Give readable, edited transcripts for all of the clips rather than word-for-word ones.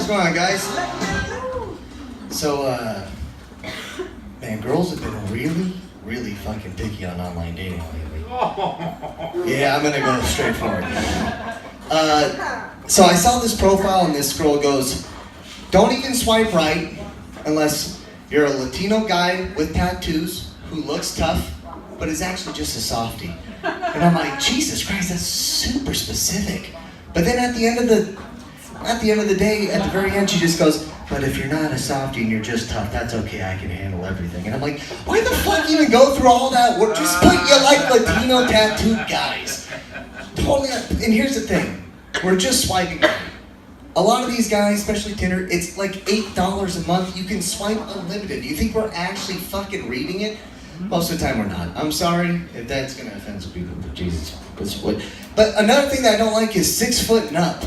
What's going on, guys? So, man, girls have been really fucking picky on online dating lately. Yeah, I'm gonna go straight for it. So I saw this profile and this girl goes, don't even swipe right unless you're a Latino guy with tattoos who looks tough, but is actually just a softie. And I'm like, Jesus Christ, that's super specific. But then at the end of the day, at the very end, she just goes, but if you're not a softie and you're just tough, that's okay, I can handle everything. And I'm like, why the fuck even go through all that work? Just put you like Latino tattooed guys. Totally. And here's the thing, we're just swiping right. A lot of these guys, especially Tinder, it's like $8 a month. You can swipe unlimited. Do you think we're actually fucking reading it? Most of the time we're not. I'm sorry if that's gonna offend some people, but Jesus. But another thing that I don't like is 6 foot and up.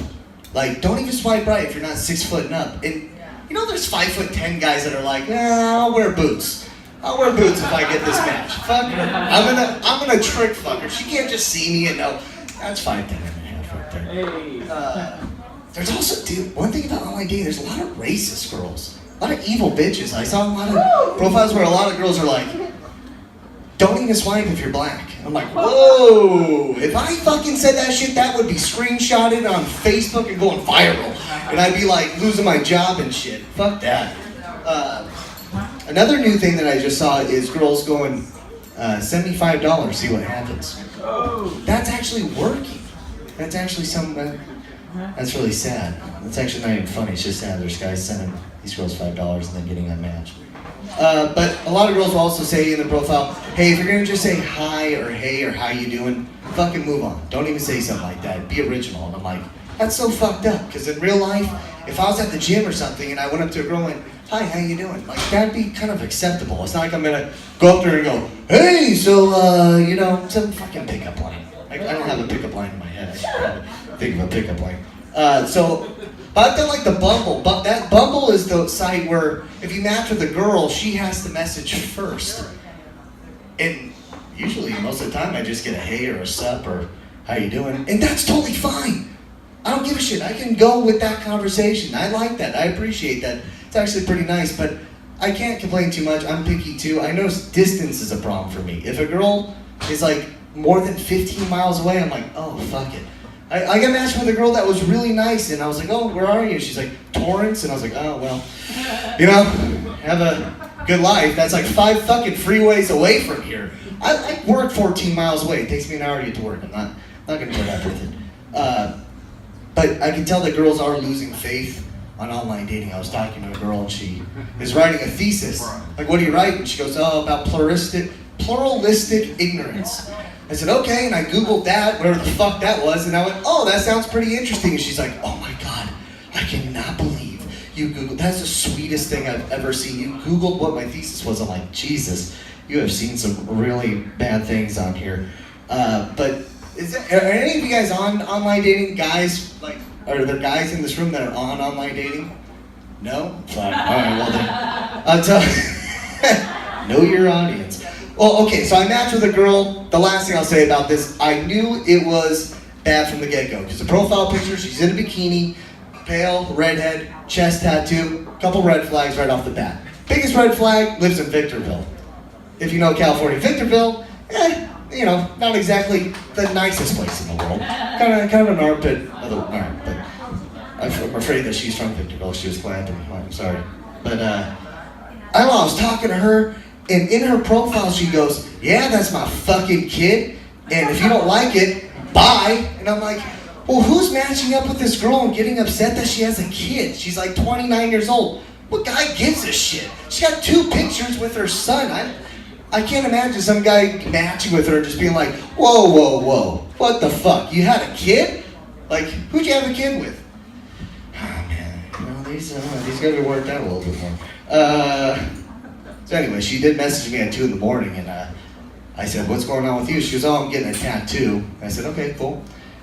Like, don't even swipe right if you're not 6 foot and up. And you know there's 5'10" guys that are like, nah, I'll wear boots. I'll wear boots if I get this match. Fuck her. I'm gonna trick fuck her. She can't just see me and know, that's 5'10" and a half right there. There's also, dude, one thing about online dating, there's a lot of racist girls. A lot of evil bitches. I saw a lot of profiles where a lot of girls are like, don't even swipe if you're black. I'm like, whoa! If I fucking said that shit, that would be screenshotted on Facebook and going viral. And I'd be like losing my job and shit. Fuck that. Another new thing that I just saw is girls going, $75, see what happens. That's actually working. That's actually that's really sad. That's actually not even funny, it's just sad. There's guys sending these girls $5 and then getting unmatched. But a lot of girls will also say in the profile, hey, if you're gonna just say hi or hey or how you doing, fucking move on. Don't even say something like that. Be original. And I'm like, that's so fucked up. Because in real life, if I was at the gym or something and I went up to a girl and went, hi, how you doing? Like, that'd be kind of acceptable. It's not like I'm gonna go up there and go, hey, so, some fucking pickup line. I don't have a pickup line in my head. I should probably think of a pickup line. But I've done like the Bumble. But that Bumble is the site where if you match with a girl, she has to message first. And usually, most of the time, I just get a hey or a sup or how you doing. And that's totally fine. I don't give a shit. I can go with that conversation. I like that. I appreciate that. It's actually pretty nice. But I can't complain too much. I'm picky too. I know distance is a problem for me. If a girl is like more than 15 miles away, I'm like, oh, fuck it. I got matched with a girl that was really nice, and I was like, oh, where are you? She's like, Torrance, and I was like, oh, well, have a good life. That's like 5 fucking freeways away from here. I work 14 miles away. It takes me an hour to get to work. I'm not going to put up with it. But I can tell that girls are losing faith on online dating. I was talking to a girl, and she is writing a thesis. Like, what do you write? And she goes, oh, about pluralistic ignorance. I said, okay, and I Googled that, whatever the fuck that was, and I went, oh, that sounds pretty interesting. And she's like, oh my God, I cannot believe you Googled, that's the sweetest thing I've ever seen. You Googled what my thesis was. I'm like, Jesus, you have seen some really bad things on here. But are any of you guys on online dating? Guys, like, are there guys in this room that are on online dating? No? Fine, all right, well then, I'll tell know your audience. Well, okay, so I matched with a girl. The last thing I'll say about this, I knew it was bad from the get-go. Because the profile picture, she's in a bikini, pale, redhead, chest tattoo, couple red flags right off the bat. Biggest red flag, lives in Victorville. If you know California, Victorville, not exactly the nicest place in the world. Kind of an armpit of the, alright, but I'm afraid that she's from Victorville. She was glad to be, I'm sorry. But, I don't know, I was talking to her, and in her profile, she goes, yeah, that's my fucking kid, and if you don't like it, bye. And I'm like, well, who's matching up with this girl and getting upset that she has a kid? She's like 29 years old. What guy gives a shit? She got 2 pictures with her son. I can't imagine some guy matching with her just being like, whoa, what the fuck? You had a kid? Like, who'd you have a kid with? Oh, man, these gotta be worked out a little bit more. So anyway, she did message me at 2 in the morning, and I said, what's going on with you? She goes, oh, I'm getting a tattoo. I said, okay, cool.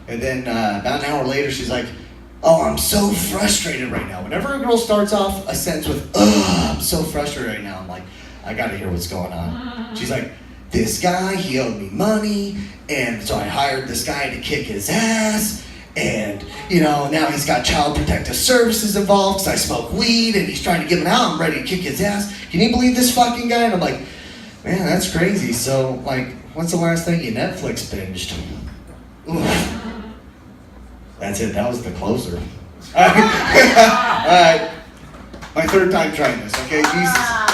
And then about an hour later, she's like, oh, I'm so frustrated right now. Whenever a girl starts off a sentence with, I'm so frustrated right now, I'm like, I gotta hear what's going on. She's like, this guy, he owed me money, and so I hired this guy to kick his ass, And, you know, now he's got child protective services involved because I smoke weed and he's trying to get him out. I'm ready to kick his ass. Can you believe this fucking guy? And I'm like, man, that's crazy. So, like, when's the last thing you Netflix binged? Oof. That's it. That was the closer. All right. My third time trying this, okay? Jesus.